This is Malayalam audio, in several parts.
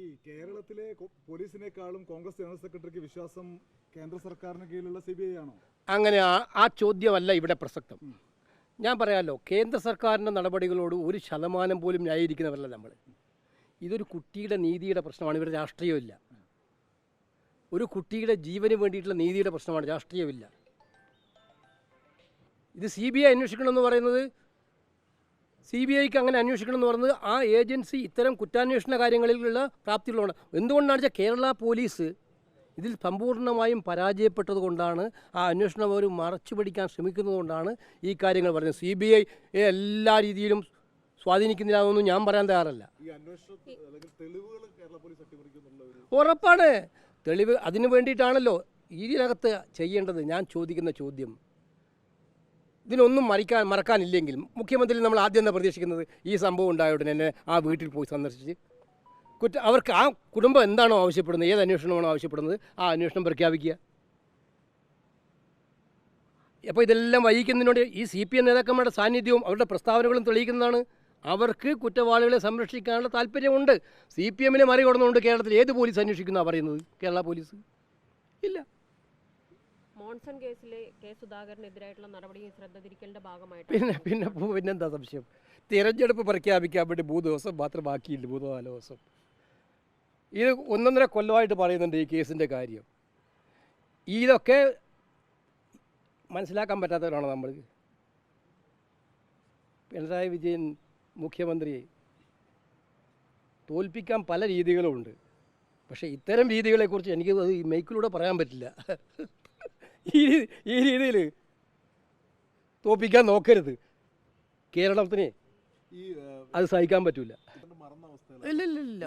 ഈ കേരളത്തിലെ പോലീസിനേക്കാളും കോൺഗ്രസ് ജനറൽ സെക്രട്ടറിക്ക് വിശ്വാസം കേന്ദ്ര സർക്കാരിന് കീഴിലുള്ള CBI ആണോ? അങ്ങനെ ആ ചോദ്യമല്ല ഇവിടെ പ്രസക്തം. ഞാൻ പറയാമല്ലോ, കേന്ദ്ര സർക്കാരിൻ്റെ നടപടികളോട് 1% പോലും ന്യായീകരിക്കുന്നവരല്ല നമ്മൾ. ഇതൊരു കുട്ടിയുടെ നീതിയുടെ പ്രശ്നമാണ്, ഇവിടെ രാഷ്ട്രീയമില്ല. ഒരു കുട്ടിയുടെ ജീവന് വേണ്ടിയിട്ടുള്ള നീതിയുടെ പ്രശ്നമാണ്, രാഷ്ട്രീയമില്ല. ഇത് CBI അന്വേഷിക്കണമെന്ന് പറയുന്നത്, CBIക്ക് അങ്ങനെ അന്വേഷിക്കണമെന്ന് പറയുന്നത് ആ ഏജൻസി ഇത്തരം കുറ്റാന്വേഷണ കാര്യങ്ങളിലുള്ള പ്രാപ്തിയുള്ളതാണ്. എന്തുകൊണ്ടാണെന്ന് വെച്ചാൽ കേരള പോലീസ് ഇതിൽ സമ്പൂർണ്ണമായും പരാജയപ്പെട്ടത് കൊണ്ടാണ്, ആ അന്വേഷണം അവർ മറച്ചു പിടിക്കാൻ ശ്രമിക്കുന്നതുകൊണ്ടാണ് ഈ കാര്യങ്ങൾ പറയുന്നത്. CBI എല്ലാ രീതിയിലും സ്വാധീനിക്കുന്നില്ല എന്നൊന്നും ഞാൻ പറയാൻ തയ്യാറല്ല. ഉറപ്പാണ് തെളിവ്. അതിനു വേണ്ടിയിട്ടാണല്ലോ ഇതിനകത്ത് ചെയ്യേണ്ടത്. ഞാൻ ചോദിക്കുന്ന ചോദ്യം, ഇതിനൊന്നും മറക്കാനില്ലെങ്കിൽ മുഖ്യമന്ത്രി നമ്മൾ ആദ്യം എന്താ പ്രതീക്ഷിക്കുന്നത്? ഈ സംഭവം ഉണ്ടായ ഉടനെ തന്നെ ആ വീട്ടിൽ പോയി സന്ദർശിച്ച് അവർക്ക് ആ കുടുംബം എന്താണോ ആവശ്യപ്പെടുന്നത്, ഏത് അന്വേഷണമാണോ ആവശ്യപ്പെടുന്നത്, ആ അന്വേഷണം പ്രഖ്യാപിക്കുക. അപ്പോൾ ഇതെല്ലാം വഹിക്കുന്നതിനോട് ഈ CPM നേതാക്കന്മാരുടെ സാന്നിധ്യവും അവരുടെ പ്രസ്താവനകളും തെളിയിക്കുന്നതാണ്. അവർക്ക് കുറ്റവാളികളെ സംരക്ഷിക്കാനുള്ള താല്പര്യമുണ്ട്. CPMനെ മറികടന്നുകൊണ്ട് കേരളത്തിൽ ഏത് പോലീസ് അന്വേഷിക്കുന്നതാണ് പറയുന്നത്? കേരള പോലീസ് ഇല്ല. മോൺസൺ കേസിലെ സുധാകരനെതിരായിട്ടുള്ള നടപടിയിൽ ശ്രദ്ധ തിരിക്കലിന്റെ ഭാഗമായിട്ട് പിന്നെന്താ സംശയം? തിരഞ്ഞെടുപ്പ് പ്രഖ്യാപിക്കാൻ വേണ്ടി 3 ദിവസം മാത്രം ബാക്കിയില്ല, 3-4 ദിവസം. ഇത് 1.5 കൊല്ലമായിട്ട് പറയുന്നുണ്ട് ഈ കേസിൻ്റെ കാര്യം. ഇതൊക്കെ മനസ്സിലാക്കാൻ പറ്റാത്തവരാണ് നമ്മൾ. പിണറായി വിജയൻ മുഖ്യമന്ത്രിയെ തോൽപ്പിക്കാൻ പല രീതികളുമുണ്ട്. പക്ഷേ ഇത്തരം രീതികളെക്കുറിച്ച് എനിക്ക് അത് ഈ മൈക്കിലൂടെ പറയാൻ പറ്റില്ല. ഈ രീതിയിൽ തോൽപ്പിക്കാൻ നോക്കരുത്. കേരളത്തിന് അത് സഹിക്കാൻ പറ്റില്ല. ഇല്ല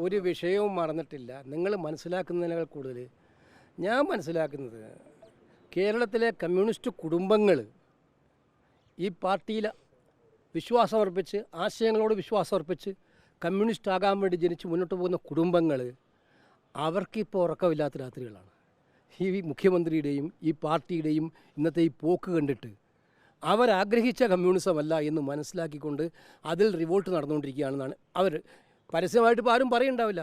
ഒരു വിഷയവും മറന്നിട്ടില്ല. നിങ്ങൾ മനസ്സിലാക്കുന്നതിനേക്കാൾ കൂടുതൽ ഞാൻ മനസ്സിലാക്കുന്നത്, കേരളത്തിലെ കമ്മ്യൂണിസ്റ്റ് കുടുംബങ്ങൾ ഈ പാർട്ടിയിൽ വിശ്വാസമർപ്പിച്ച്, ആശയങ്ങളോട് വിശ്വാസമർപ്പിച്ച് കമ്മ്യൂണിസ്റ്റ് ആകാൻ വേണ്ടി ജനിച്ച് മുന്നോട്ട് പോകുന്ന കുടുംബങ്ങൾ, അവർക്കിപ്പോൾ ഉറക്കമില്ലാത്ത രാത്രികളാണ്. ഈ മുഖ്യമന്ത്രിയുടെയും ഈ പാർട്ടിയുടെയും ഇന്നത്തെ ഈ പോക്ക് കണ്ടിട്ട് അവരാഗ്രഹിച്ച കമ്മ്യൂണിസമല്ല എന്ന് മനസ്സിലാക്കിക്കൊണ്ട് അതിൽ റിവോൾട്ട് നടന്നുകൊണ്ടിരിക്കുകയാണെന്നാണ് അവർ. പരസ്യമായിട്ട് ഇപ്പോൾ ആരും പറയുണ്ടാവില്ല,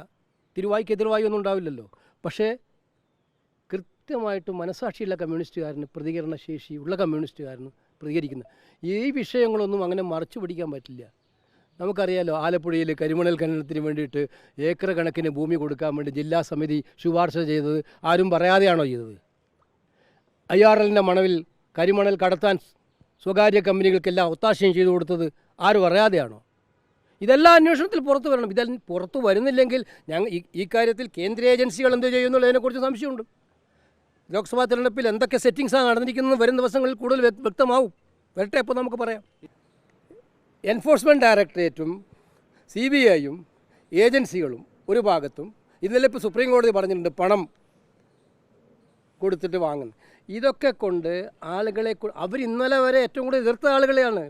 തിരുവായ്ക്ക് എതിർവായി ഒന്നും ഉണ്ടാവില്ലല്ലോ. പക്ഷേ കൃത്യമായിട്ട് മനസാക്ഷിയുള്ള കമ്മ്യൂണിസ്റ്റുകാരന്, പ്രതികരണശേഷിയുള്ള കമ്മ്യൂണിസ്റ്റുകാരന് പ്രതികരിക്കുന്നത് ഈ വിഷയങ്ങളൊന്നും അങ്ങനെ മറച്ചു പിടിക്കാൻ പറ്റില്ല. നമുക്കറിയാലോ, ആലപ്പുഴയിൽ കരിമണൽ ഖനനത്തിന് വേണ്ടിയിട്ട് ഏക്കർ കണക്കിന് ഭൂമി കൊടുക്കാൻ വേണ്ടി ജില്ലാ സമിതി ശുപാർശ ചെയ്തത് ആരും പറയാതെയാണോ ചെയ്തത്? IRLൻ്റെ മണവിൽ കരിമണൽ കടത്താൻ സ്വകാര്യ കമ്പനികൾക്കെല്ലാം ഒത്താശയും ചെയ്തു കൊടുത്തത് ആരും അറിയാതെയാണോ? ഇതെല്ലാം അന്വേഷണത്തിൽ പുറത്തു വരണം. ഇതെല്ലാം പുറത്തു വരുന്നില്ലെങ്കിൽ ഈ കാര്യത്തിൽ കേന്ദ്ര ഏജൻസികൾ എന്ത് ചെയ്യുന്നുള്ളതിനെക്കുറിച്ച് സംശയമുണ്ട്. ലോക്സഭാ തെരഞ്ഞെടുപ്പിൽ എന്തൊക്കെ സെറ്റിങ്സാണ് നടന്നിരിക്കുന്നത് വരും ദിവസങ്ങളിൽ കൂടുതൽ വ്യക്തമാവും. വരട്ടെ, അപ്പോൾ നമുക്ക് പറയാം. എൻഫോഴ്സ്മെൻറ്റ് ഡയറക്ടറേറ്റും CBIയും ഏജൻസികളും ഒരു ഭാഗത്തും, ഇന്നലെ ഇപ്പോൾ സുപ്രീം കോടതി പറഞ്ഞിട്ടുണ്ട് പണം കൊടുത്തിട്ട് വാങ്ങുന്നു. ഇതൊക്കെ കൊണ്ട് ആളുകളെ, അവർ ഇന്നലെ വരെ ഏറ്റവും കൂടുതൽ എതിർത്ത ആളുകളെയാണ്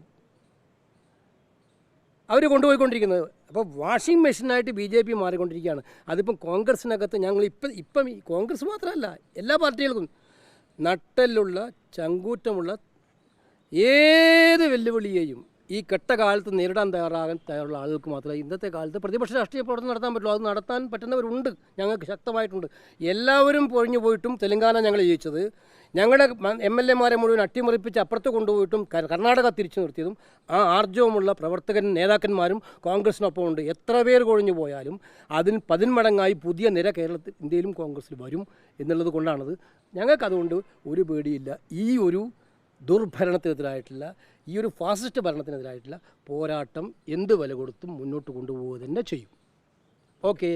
അവർ കൊണ്ടുപോയിക്കൊണ്ടിരിക്കുന്നത്. അപ്പോൾ വാഷിംഗ് മെഷീനായിട്ട് BJP മാറിക്കൊണ്ടിരിക്കുകയാണ്. അതിപ്പം കോൺഗ്രസിനകത്ത് ഞങ്ങൾ ഇപ്പം ഈ കോൺഗ്രസ് മാത്രമല്ല, എല്ലാ പാർട്ടികൾക്കും നട്ടെല്ലുള്ള, ചങ്കൂറ്റമുള്ള ഏത് വെല്ലുവിളിയെയും ഈ കെട്ടകാലത്ത് നേരിടാൻ തയ്യാറുള്ള ആളുകൾക്ക് മാത്രമേ ഇന്നത്തെ കാലത്ത് പ്രതിപക്ഷ രാഷ്ട്രീയ പ്രവർത്തനം നടത്താൻ പറ്റുള്ളൂ. അത് നടത്താൻ പറ്റുന്നവരുണ്ട്, ഞങ്ങൾക്ക് ശക്തമായിട്ടുണ്ട്. എല്ലാവരും പൊഴിഞ്ഞു പോയിട്ടും തെലങ്കാന ഞങ്ങൾ ജയിച്ചത്, ഞങ്ങളുടെ MLAമാരെ മുഴുവൻ അട്ടിമറിപ്പിച്ച് അപ്പുറത്ത് കൊണ്ടുപോയിട്ടും കർണാടക തിരിച്ചു നിർത്തിയതും ആ ആർജവമുള്ള നേതാക്കന്മാരും കോൺഗ്രസിനൊപ്പമുണ്ട്. എത്ര പേർ കൊഴിഞ്ഞു പോയാലും അതിന് 10 മടങ്ങായി പുതിയ നിര കേരളത്തിൽ, ഇന്ത്യയിലും കോൺഗ്രസ്സിൽ വരും എന്നുള്ളത് കൊണ്ടാണത്. ഞങ്ങൾക്കതുകൊണ്ട് ഒരു പേടിയില്ല. ഈ ഒരു ദുർഭരണത്തിനെതിരായിട്ടുള്ള, ഈ ഒരു ഫാസിസ്റ്റ് ഭരണത്തിനെതിരായിട്ടുള്ള പോരാട്ടം എന്ത് വില കൊടുത്തും മുന്നോട്ട് കൊണ്ടുപോവുക തന്നെ ചെയ്യും. ഓക്കെ.